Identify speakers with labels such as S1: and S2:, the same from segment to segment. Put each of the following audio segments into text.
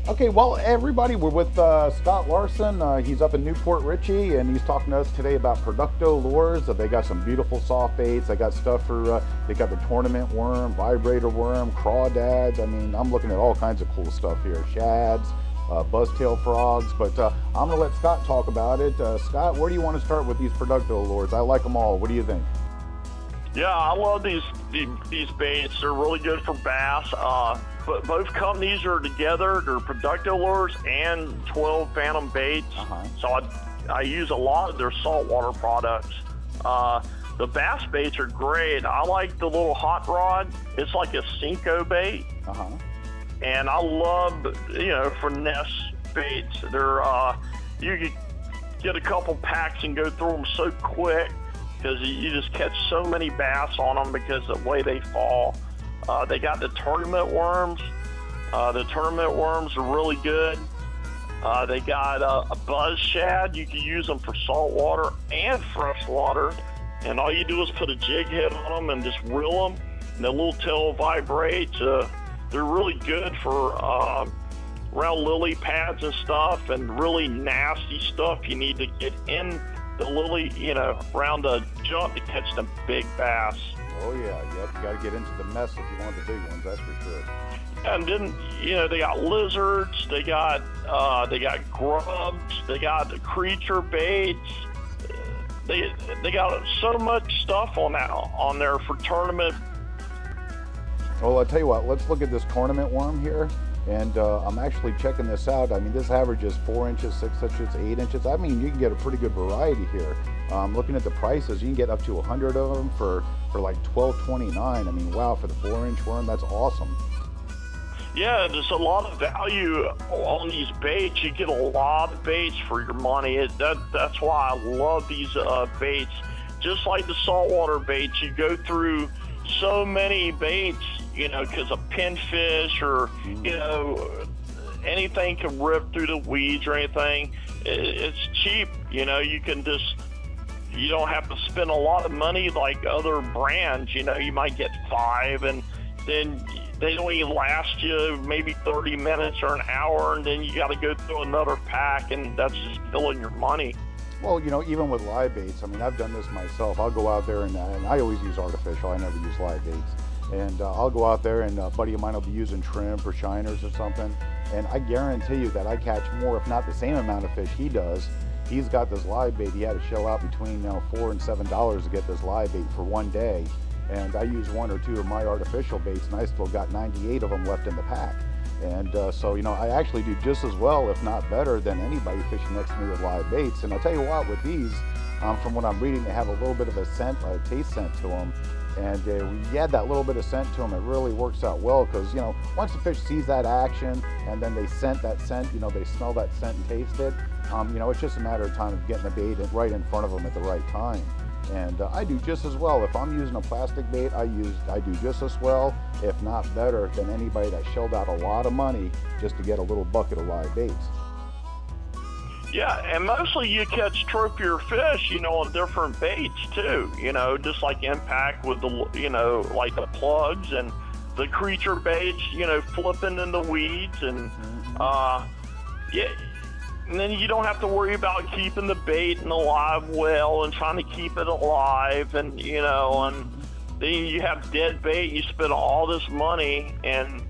S1: Okay, well, everybody, we're with Scott Larsen. He's up in Newport Richey, and he's talking to us today about Producto lures. They got some beautiful soft baits. They got stuff for, they got the tournament worm, vibrator worm, crawdads. I mean, I'm looking at all kinds of cool stuff here. Shads, buzztail frogs, but I'm going to let Scott talk about it. Scott, where do you want to start with these Producto lures? I like them all. What do you think?
S2: Yeah, I love these baits. They're really good for bass. But both companies are together. They're Producto lures and 12 Phantom baits. So I use a lot of their saltwater products. The bass baits are great. I like the little hot rod. It's like a Cinco bait. And I love, finesse baits. They're you can get a couple packs and go through them so quick, because you just catch so many bass on them because of the way they fall. They got the tournament worms. The tournament worms are really good. They got a buzz shad. You can use them for saltwater and freshwater. And all you do is put a jig head on them and just reel them. And the little tail vibrates. They're really good for around lily pads and stuff, and really nasty stuff you need to get in the lily, around the jump to catch them big bass.
S1: Oh yeah, yep. You got to get into the mess if you want the big ones. That's for sure.
S2: And then they got lizards, they got grubs, they got the creature baits. They got so much stuff on there for tournament.
S1: Well, I'll tell you what. Let's look at this tournament worm here. And I'm actually checking this out. I mean, this averages 4 inches, 6 inches, 8 inches. I mean, you can get a pretty good variety here. Looking at the prices, you can get up to 100 of them for like $12.29. I mean, wow, for the 4-inch worm, that's awesome.
S2: Yeah, there's a lot of value on these baits. You get a lot of baits for your money. That's why I love these baits. Just like the saltwater baits, you go through so many baits, because a pinfish or, anything can rip through the weeds or anything. It's cheap, you don't have to spend a lot of money like other brands. You might get 5, and then they only last you maybe 30 minutes or an hour, and then you got to go through another pack, and that's just killing your money.
S1: Well, even with live baits, I mean, I've done this myself. I'll go out there and I always use artificial. I never use live baits. And I'll go out there, and a buddy of mine will be using shrimp or shiners or something. And I guarantee you that I catch more, if not the same amount of fish he does. He's got this live bait. He had to shell out between $4 and $7 to get this live bait for one day. And I use 1 or 2 of my artificial baits, and I still got 98 of them left in the pack. And so, I actually do just as well, if not better, than anybody fishing next to me with live baits. And I'll tell you what, with these, from what I'm reading, they have a little bit of a scent, a taste scent to them. And when you add that little bit of scent to them, it really works out well, because, once the fish sees that action and then they scent that scent, they smell that scent and taste it, it's just a matter of time of getting the bait right in front of them at the right time. And I do just as well. If I'm using a plastic bait, I do just as well, if not better, than anybody that shelled out a lot of money just to get a little bucket of live baits.
S2: Yeah, and mostly you catch trophier fish, on different baits too, just like Impact with the, like the plugs and the creature baits, flipping in the weeds, and yeah. And then you don't have to worry about keeping the bait in a live well and trying to keep it alive, and and then you have dead bait. You spend all this money, and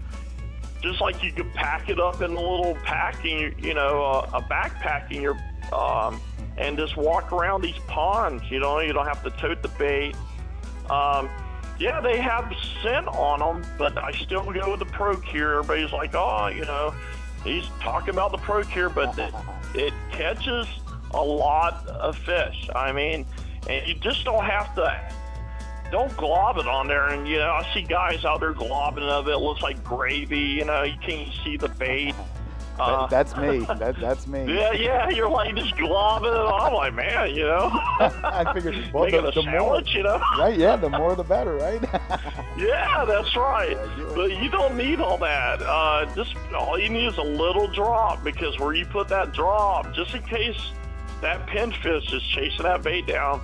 S2: just like you could pack it up in a little pack, a backpack in your, and just walk around these ponds. You don't have to tote the bait. Yeah, they have scent on them, but I still go with the Procure. Everybody's like, he's talking about the Procure, but it catches a lot of fish. I mean, and you just don't glob it on there. And, I see guys out there globbing of it. It looks like gravy, you can't see the bait.
S1: That's me. That's me.
S2: Yeah, you're like just globbing it on. I'm like, man,
S1: I figured, well,
S2: making
S1: the
S2: a sandwich,
S1: more, right? Yeah, the more the better, right?
S2: Yeah, that's right. But you don't need all that. Just all you need is a little drop, because where you put that drop, just in case that pinfish is chasing that bait down,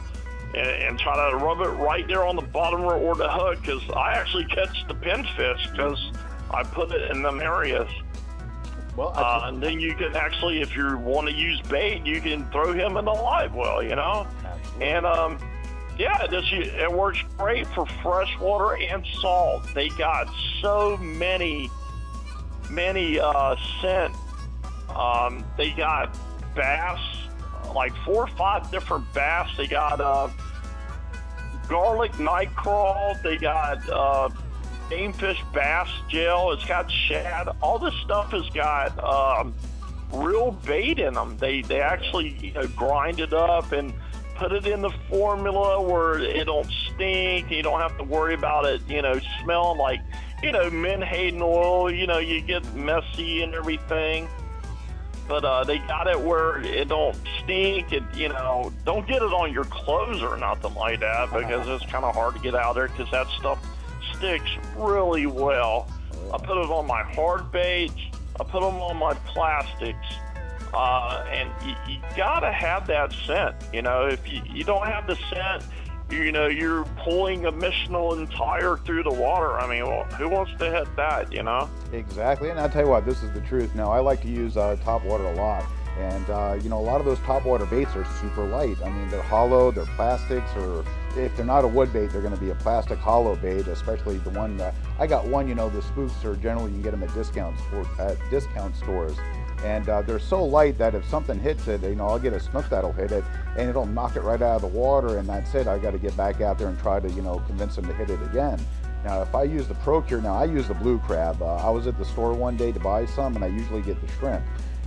S2: and try to rub it right there on the bottom or the hook, because I actually catch the pinfish because I put it in them areas.
S1: Well,
S2: and then you can actually, if you want to use bait, you can throw him in the live well, you know?
S1: Absolutely.
S2: And, yeah, it works great for freshwater and salt. They got so many scent. They got bass, like 4 or 5 different bass. They got garlic night crawl. They got gamefish bass gel. It's got shad. All this stuff has got real bait in them. They actually grind it up and put it in the formula where it don't stink. You don't have to worry about it, smelling like, menhaden oil. You get messy and everything. But they got it where it don't stink. It, don't get it on your clothes or nothing like that, because it's kind of hard to get out there because that stuff sticks really well. I put it on my hard baits. I put them on my plastics. And you gotta have that scent. If you don't have the scent, you're pulling a Michelin tire through the water. I mean, well, who wants to hit that,
S1: Exactly, and I'll tell you what, this is the truth. Now, I like to use top water a lot, and a lot of those top water baits are super light. I mean, they're hollow, they're plastics, or if they're not a wood bait, they're going to be a plastic hollow bait, especially the one that I got. The spooks are generally, you can get them at discount stores. And they're so light that if something hits it, I'll get a snook that'll hit it, and it'll knock it right out of the water, and that's it. I got to get back out there and try to, convince them to hit it again. Now, if I use the Procure, I use the blue crab. I was at the store one day to buy some, and I usually get the shrimp,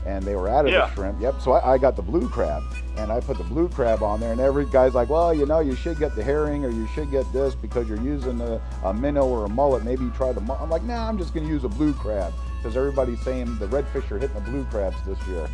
S1: and they were out of the shrimp. Yep. So I got the blue crab, and I put the blue crab on there, and every guy's like, well, you should get the herring, or you should get this because you're using a minnow or a mullet. Maybe you try the mullet. I'm like, nah, I'm just going to use a blue crab, because everybody's saying the redfish are hitting the blue crabs this year.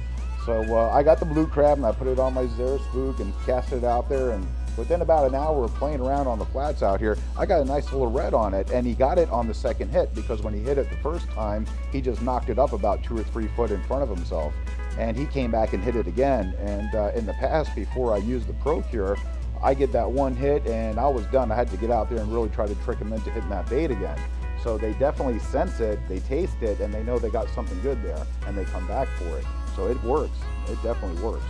S1: So I got the blue crab, and I put it on my Zara spook and cast it out there, and within about an hour of playing around on the flats out here, I got a nice little red on it, and he got it on the second hit, because when he hit it the first time, he just knocked it up about 2 or 3 foot in front of himself, and he came back and hit it again. And in the past, before I used the Procure, I get that one hit and I was done. I had to get out there and really try to trick him into hitting that bait again. So they definitely sense it, they taste it, and they know they got something good there, and they come back for it. So it works. It definitely works.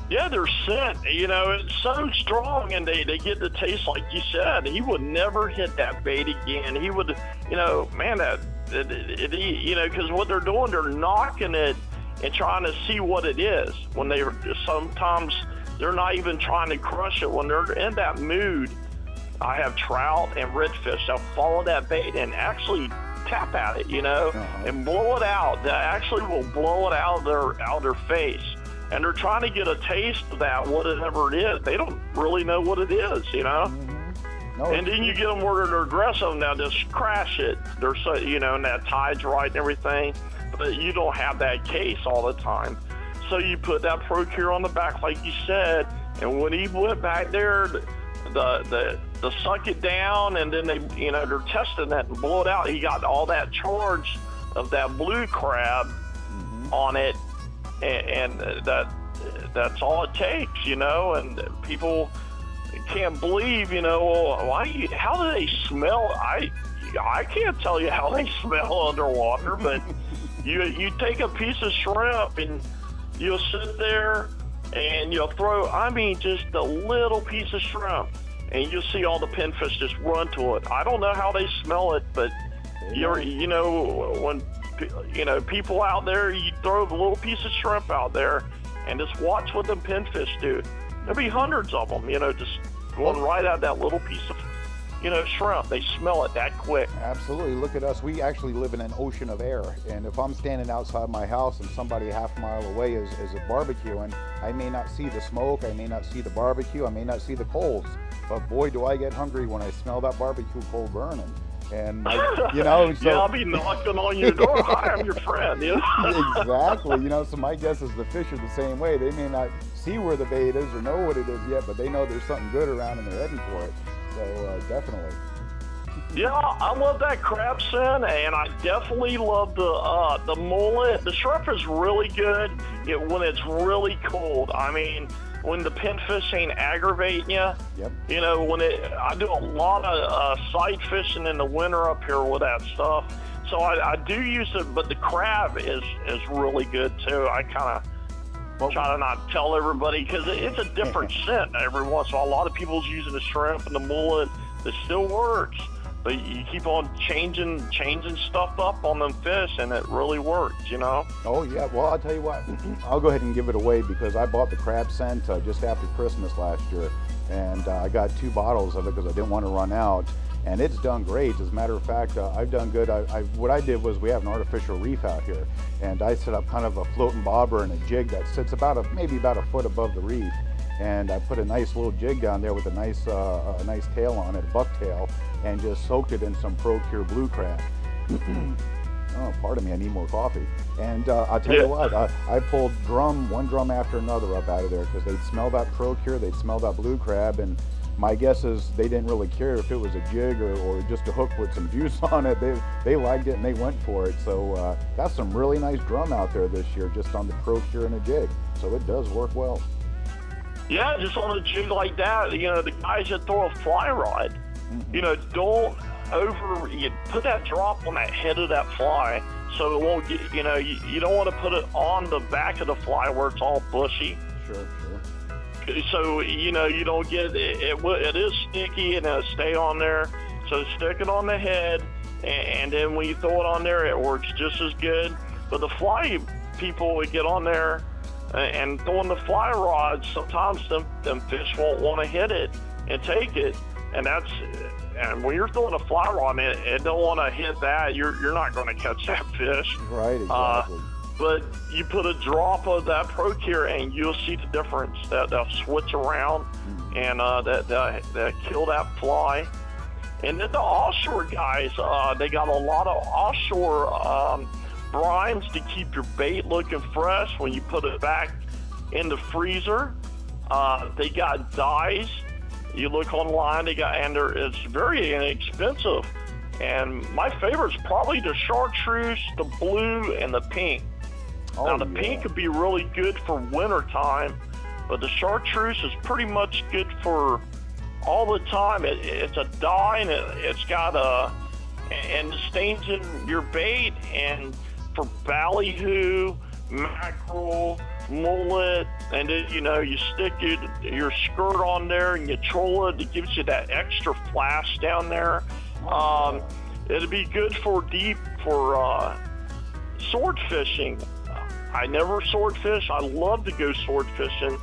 S2: Yeah, they're scent. It's so strong, and they get the taste, like you said. He would never hit that bait again. He would, because what they're doing, they're knocking it and trying to see what it is. When sometimes they're not even trying to crush it. When they're in that mood, I have trout and redfish. They'll follow that bait and actually tap at it, and blow it out. They actually will blow it out of their face. And they're trying to get a taste of that, whatever it is. They don't really know what it is,
S1: Mm-hmm. No,
S2: and then you get them where they're aggressive. Now just crash it. They're so, and that tide's right and everything. But you don't have that case all the time. So you put that Procure on the back, like you said. And when he went back there, the suck it down, and then they're testing that and blow it out. He got all that charge of that blue crab on it. And that's all it takes, and people can't believe, how do they smell? I can't tell you how they smell underwater, but you take a piece of shrimp and you'll sit there and you'll throw, just a little piece of shrimp, and you'll see all the pinfish just run to it. I don't know how they smell it, but when people out there, you throw the little piece of shrimp out there and just watch what the pinfish do. There'll be hundreds of them, just going right at that little piece of, shrimp. They smell it that quick.
S1: Absolutely. Look at us. We actually live in an ocean of air. And if I'm standing outside my house and somebody a half mile away is barbecuing, I may not see the smoke, I may not see the barbecue, I may not see the coals. But boy, do I get hungry when I smell that barbecue coal burning. And so,
S2: yeah, I'll be knocking on your door. Hi, I'm your friend.
S1: Exactly. So my guess is the fish are the same way. They may not see where the bait is or know what it is yet, but they know there's something good around and they're heading for it. So definitely.
S2: Yeah, I love that crab scent, and I definitely love the mullet. The shrimp is really good when it's really cold. When the pinfish ain't aggravating you.
S1: Yep.
S2: I do a lot of sight fishing in the winter up here with that stuff. So I do use it, but the crab is really good too. I kind of try to not tell everybody because it's a different scent every once in a while. A lot of people's using the shrimp and the mullet. It still works, but you keep on changing stuff up on them fish, and it really works, you know?
S1: Oh yeah, well I'll tell you what, I'll go ahead and give it away because I bought the crab scent just after Christmas last year, and I got 2 bottles of it because I didn't want to run out, and it's done great. As a matter of fact, I've done good. What I did was we have an artificial reef out here, and I set up kind of a floating bobber and a jig that sits maybe about a foot above the reef, and I put a nice little jig down there with a nice tail on it, a bucktail, and just soaked it in some Procure blue crab. Oh, pardon me, I need more coffee. And I'll tell you what, I pulled one drum after another up out of there because they'd smell that Procure, they'd smell that blue crab, and my guess is they didn't really care if it was a jig or just a hook with some juice on it. They liked it and they went for it. So got some really nice drum out there this year just on the Procure and a jig. So it does work well.
S2: Yeah, just on a jig like that, you know, the guys that throw a fly rod, you know, you put that drop on that head of that fly so it won't get, you know, you don't want to put it on the back of the fly where it's all bushy.
S1: Sure.
S2: So, you know, you don't get, it is sticky and it'll stay on there. So stick it on the head, and then when you throw it on there, it works just as good. But the fly people would get on there and throwing the fly rods, sometimes them fish won't want to hit it and take it. And when you're throwing a fly rod, it don't want to hit that. You're not going to catch that fish.
S1: Right, exactly.
S2: But you put a drop of that Procure and you'll see the difference. They'll switch around and that kill that fly. And then the offshore guys, they got a lot of offshore brines to keep your bait looking fresh when you put it back in the freezer. They got dyes. You look online, it's very inexpensive. And my favorite is probably the chartreuse, the blue, and the pink. Now, the pink could be really good for winter time, but the chartreuse is pretty much good for all the time. It's a dye, and it's got and it stains in your bait. And for ballyhoo, mackerel, mullet, and then, you know, you stick your skirt on there and you troll it. It gives you that extra flash down there. It'd be good for sword fishing. I never sword fish. I love to go sword fishing,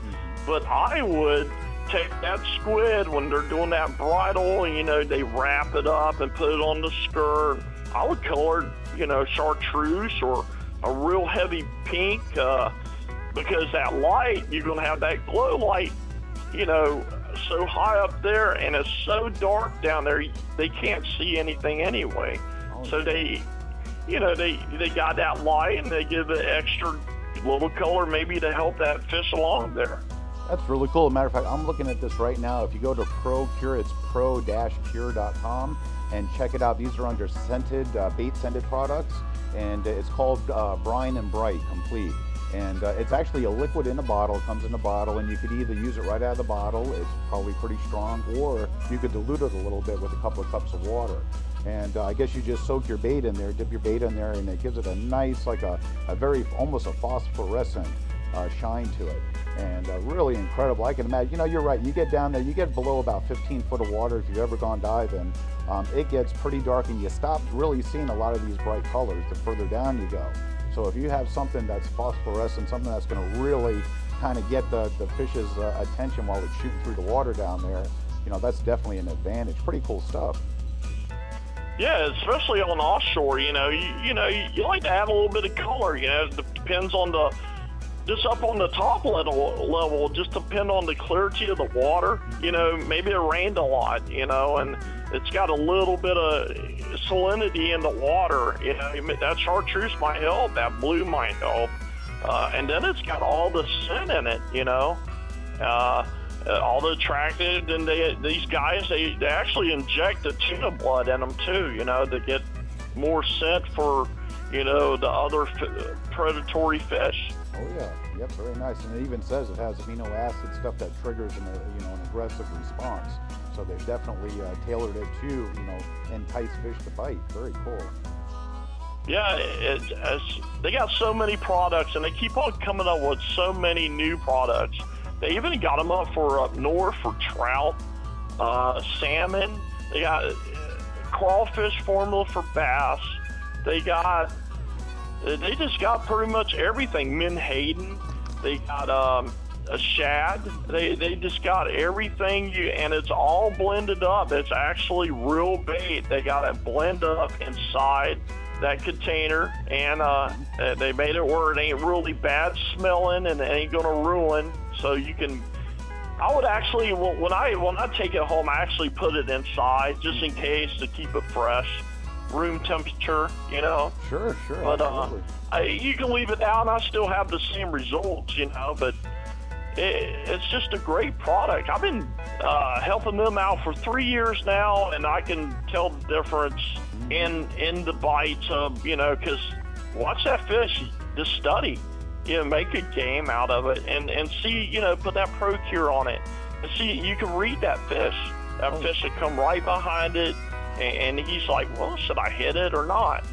S2: but I would take that squid when they're doing that bridle, and, you know, they wrap it up and put it on the skirt. I would color it, you know, chartreuse or a real heavy pink, because that light, you're going to have that glow light, you know, so high up there, and it's so dark down there, they can't see anything anyway. So they got that light, and they give it extra little color maybe to help that fish along there.
S1: That's really cool. As a matter of fact, I'm looking at this right now. If you go to Procure, it's pro-cure.com, and check it out. These are under scented, bait-scented products, and it's called Brine and Bright Complete. And it's actually a liquid in a bottle. It comes in a bottle, and you could either use it right out of the bottle. It's probably pretty strong, or you could dilute it a little bit with a couple of cups of water. And I guess you just soak your bait in there, dip your bait in there, and it gives it a nice, like a very, almost a phosphorescent shine to it. And really incredible. I can imagine, you know, you're right. You get down there, you get below about 15 foot of water if you've ever gone diving. It gets pretty dark, and you stop really seeing a lot of these bright colors the further down you go. So if you have something that's phosphorescent, something that's going to really kind of get the fish's attention while it's shooting through the water down there, you know, that's definitely an advantage. Pretty cool stuff.
S2: Yeah, especially on offshore, you know, you like to have a little bit of color. You know, it depends on just up on the top level, just depend on the clarity of the water. You know, maybe it rained a lot, you know, and it's got a little bit of salinity in the water. You know, that chartreuse might help, that blue might help. And then it's got all the scent in it, you know, all the attractive. And these guys, they actually inject the tuna blood in them too, you know, to get more scent for, you know, the other predatory fish.
S1: Oh yeah, yep, very nice. And it even says it has amino acid stuff that triggers an aggressive response. So they've definitely tailored it to, you know, entice fish to bite. Very cool.
S2: Yeah, they got so many products, and they keep on coming up with so many new products. They even got them up for up north for trout, salmon. They got crawfish formula for bass. They just got pretty much everything. Menhaden. They got a shad. They just got everything, and it's all blended up. It's actually real bait. They got it blend up inside that container, and they made it where it ain't really bad smelling and it ain't gonna ruin. So you can. I would actually, when I take it home, I actually put it inside just in case to keep it fresh, room temperature, you know.
S1: Sure.
S2: But you can leave it out, and I still have the same results, you know. But it's just a great product. I've been helping them out for 3 years now, and I can tell the difference in the bites of, you know, because watch that fish, just study, you know, make a game out of it, and see, you know, put that Procure on it, and see, you can read that fish. That fish will come right behind it, and he's like, well, should I hit it or not?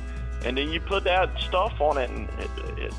S2: And then you put that stuff on it, and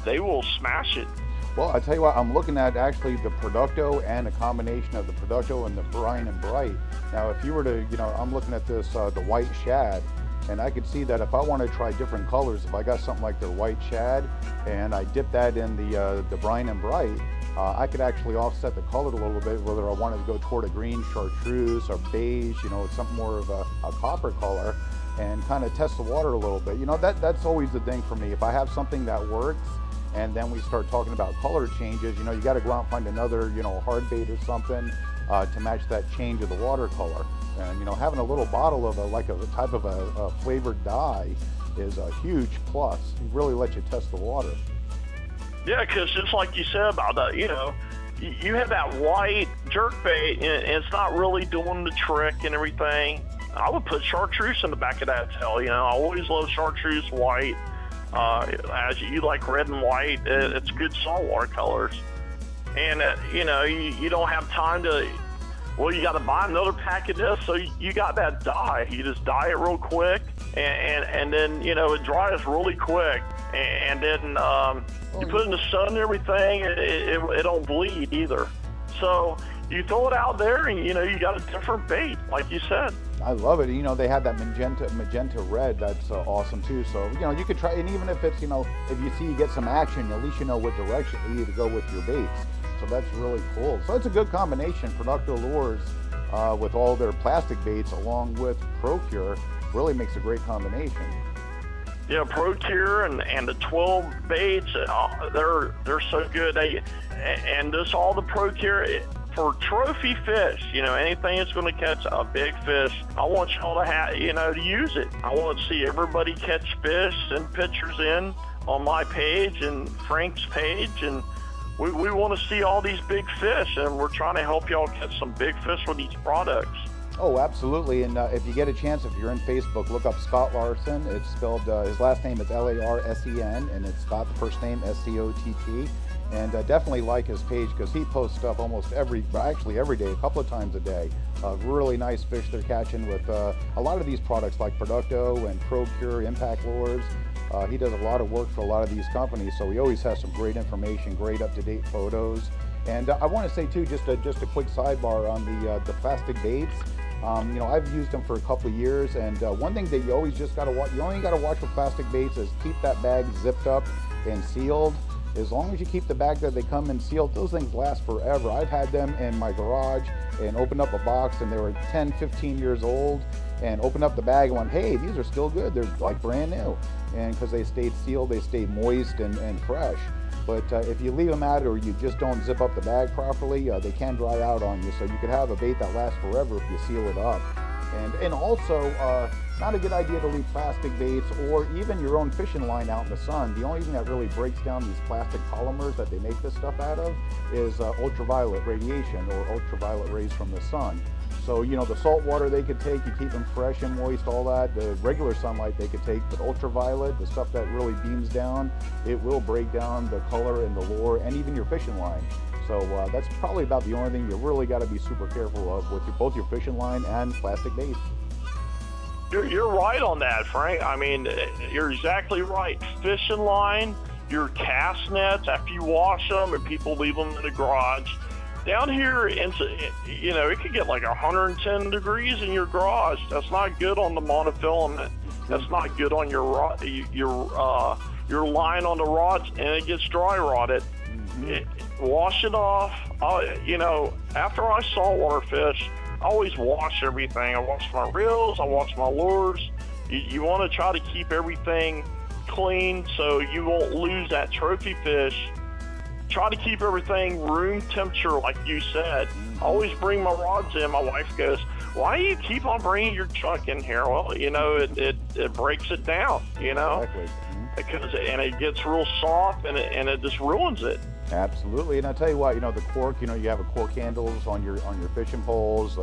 S2: they will smash it.
S1: Well, I tell you what, I'm looking at actually the Producto and a combination of the Producto and the Brine and Bright. Now, if you were to, you know, I'm looking at this, the white shad, and I could see that if I want to try different colors, if I got something like their white shad and I dip that in the Brine and Bright, I could actually offset the color a little bit, whether I wanted to go toward a green chartreuse or beige, you know, something more of a copper color, and kind of test the water a little bit. You know, that's always the thing for me. If I have something that works, and then we start talking about color changes, you know, you got to go out and find another, you know, hard bait or something to match that change of the watercolor. And, you know, having a little bottle of a type of a flavored dye is a huge plus. It really lets you test the water.
S2: Yeah, because just like you said about that, you know, you have that white jerkbait, and it's not really doing the trick and everything. I would put chartreuse in the back of that tail. You know, I always love chartreuse white. As you like red and white, it's good saltwater colors. And, you know, you don't have time to, well, you got to buy another pack of this, so you got that dye. You just dye it real quick, and then, you know, it dries really quick. And then you put it in the sun and everything, it don't bleed either. So you throw it out there, and, you know, you got a different bait, like you said.
S1: I love it. You know, they have that magenta red. That's awesome too. So, you know, you could try, and even if it's, you know, if you see you get some action, at least you know what direction you need to go with your baits. So that's really cool. So it's a good combination. Producto lures with all their plastic baits along with Procure really makes a great combination.
S2: Yeah, Procure and the 12 baits, they're so good. And this all the Procure for trophy fish, you know, anything that's going to catch a big fish, I want y'all to have, you know, to use it. I want to see everybody catch fish, send pictures in on my page and Frank's page, and we want to see all these big fish, and we're trying to help y'all catch some big fish with these products.
S1: Oh, absolutely. And if you get a chance, if you're in Facebook, look up Scott Larsen. It's spelled, his last name is Larsen, and it's Scott, the first name, Scott. And definitely like his page, because he posts stuff almost every day, a couple of times a day. Really nice fish they're catching with a lot of these products like Producto and Procure, Impact Lures. He does a lot of work for a lot of these companies, so he always has some great information, great up-to-date photos. And I want to say too, just a quick sidebar on the plastic baits. You know, I've used them for a couple of years, and one thing that you always just got to watch, you only got to watch with plastic baits is keep that bag zipped up and sealed. As long as you keep the bag that they come in sealed, those things last forever. I've had them in my garage and opened up a box, and they were 10, 15 years old, and opened up the bag and went, hey, these are still good. They're like brand new. And because they stayed sealed, they stayed moist and fresh. But if you leave them out or you just don't zip up the bag properly, they can dry out on you. So you could have a bait that lasts forever if you seal it up. And also, not a good idea to leave plastic baits or even your own fishing line out in the sun. The only thing that really breaks down these plastic polymers that they make this stuff out of is ultraviolet radiation or ultraviolet rays from the sun. So, you know, the salt water they could take, you keep them fresh and moist, all that. The regular sunlight they could take, but ultraviolet, the stuff that really beams down, it will break down the color and the lure and even your fishing line. So that's probably about the only thing you really got to be super careful of with both your fishing line and plastic baits.
S2: You're right on that, Frank. I mean, you're exactly right. Fishing line, your cast nets, after you wash them and people leave them in the garage. Down here, you know, it could get like 110 degrees in your garage. That's not good on the monofilament. That's not good on your line on the rods, and it gets dry rotted. Wash it off. You know, after I saltwater fish, I always wash everything. I wash my reels, I wash my lures. You want to try to keep everything clean so you won't lose that trophy fish. Try to keep everything room temperature, like you said. I always bring my rods in. My wife goes, "Why do you keep on bringing your truck in here?" Well, you know, it breaks it down, you know, because it gets real soft and it just ruins it.
S1: Absolutely. And I tell you what, you know, the cork, you know, you have a cork handles on your fishing poles,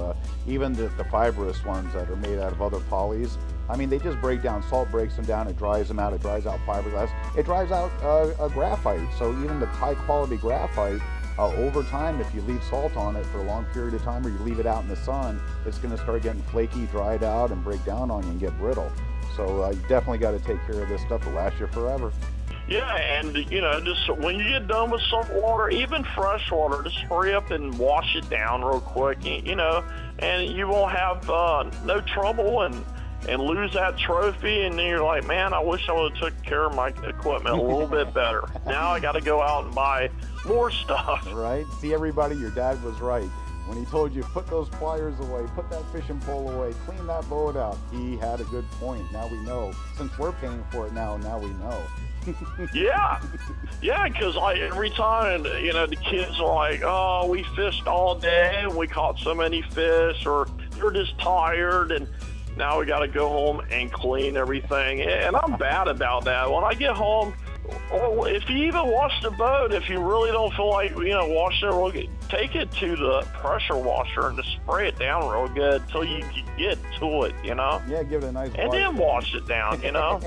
S1: even the fibrous ones that are made out of other polys. I mean, they just break down. Salt breaks them down. It dries them out. It dries out fiberglass. It dries out graphite. So even the high quality graphite, over time, if you leave salt on it for a long period of time, or you leave it out in the sun, it's going to start getting flaky, dried out, and break down on you and get brittle. So you definitely got to take care of this stuff to last you forever.
S2: Yeah, and you know, just when you get done with salt water, even fresh water, just hurry up and wash it down real quick, you know, and you won't have no trouble and lose that trophy. And then you're like, man, I wish I would have took care of my equipment a little bit better. Now I got to go out and buy more stuff.
S1: Right? See, everybody, your dad was right. When he told you, put those pliers away, put that fishing pole away, clean that boat out, he had a good point. Now we know. Since we're paying for it now we know.
S2: Yeah, because every time, you know, the kids are like, "Oh, we fished all day and we caught so many fish," or "You're just tired," and now we got to go home and clean everything. And I'm bad about that. When I get home, or if you even wash the boat, if you really don't feel like, you know, washing it, take it to the pressure washer and just spray it down real good until you can get to it, you know?
S1: Yeah, give it a nice
S2: and then wash it down, you know?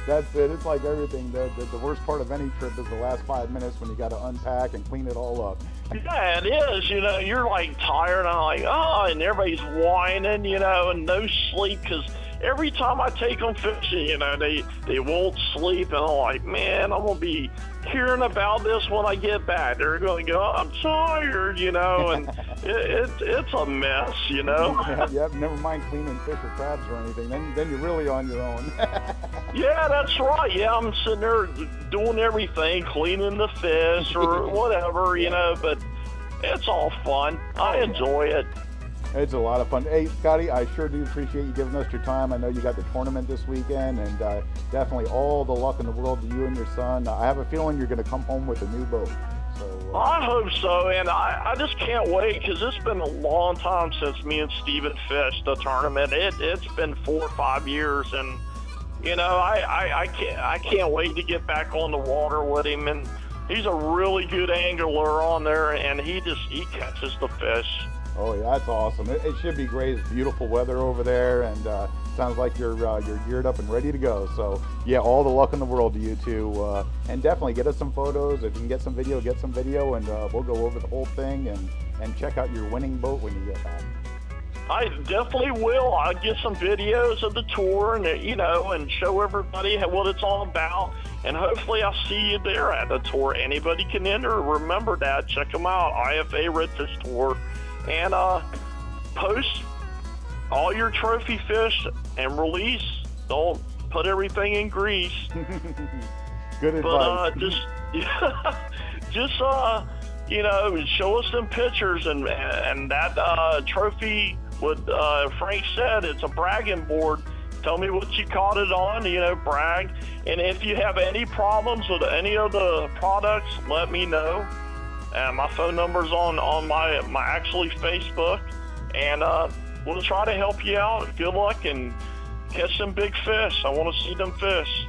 S1: That's it. It's like everything. The worst part of any trip is the last 5 minutes when you got to unpack and clean it all up.
S2: Yeah, it is. You know, you're like tired, and I'm like, oh, and everybody's whining, you know, and no sleep, because every time I take them fishing, you know, they won't sleep, and I'm like, man, I'm going to be hearing about this when I get back. They're going to go, I'm tired, you know, and it's a mess, you know.
S1: Yep, never mind cleaning fish or crabs or anything. Then you're really on your own.
S2: Yeah, that's right. Yeah, I'm sitting there doing everything, cleaning the fish or whatever, you know, but it's all fun. I enjoy it.
S1: It's a lot of fun. Hey, Scotty, I sure do appreciate you giving us your time. I know you got the tournament this weekend, and definitely all the luck in the world to you and your son. I have a feeling you're going to come home with a new boat. So,
S2: I hope so, and I just can't wait, because it's been a long time since me and Steven fished the tournament. It's been 4 or 5 years, and you know, I can't wait to get back on the water with him. And he's a really good angler on there, and he catches the fish.
S1: Oh yeah, that's awesome. It should be great. It's beautiful weather over there, and sounds like you're geared up and ready to go. So yeah, all the luck in the world to you two, and definitely get us some photos. If you can get some video, and we'll go over the whole thing and check out your winning boat when you get back.
S2: I definitely will. I'll get some videos of the tour and, you know, and show everybody what it's all about. And hopefully I'll see you there at the tour. Anybody can enter. Remember that. Check them out. IFA Redfish Tour. And post all your trophy fish and release. Don't put everything in grease.
S1: Good advice.
S2: But just you know, show us some pictures and that trophy. What Frank said, it's a bragging board. Tell me what you caught it on, you know, brag. And if you have any problems with any of the products, let me know. My phone number's on my actually Facebook, and we'll try to help you out. Good luck and catch some big fish. I want to see them fish.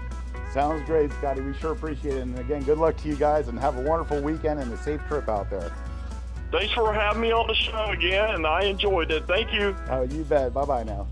S1: Sounds great, Scotty. We sure appreciate it. And again, good luck to you guys, and have a wonderful weekend and a safe trip out there.
S2: Thanks for having me on the show again, and I enjoyed it. Thank you.
S1: Oh, you bet. Bye-bye now.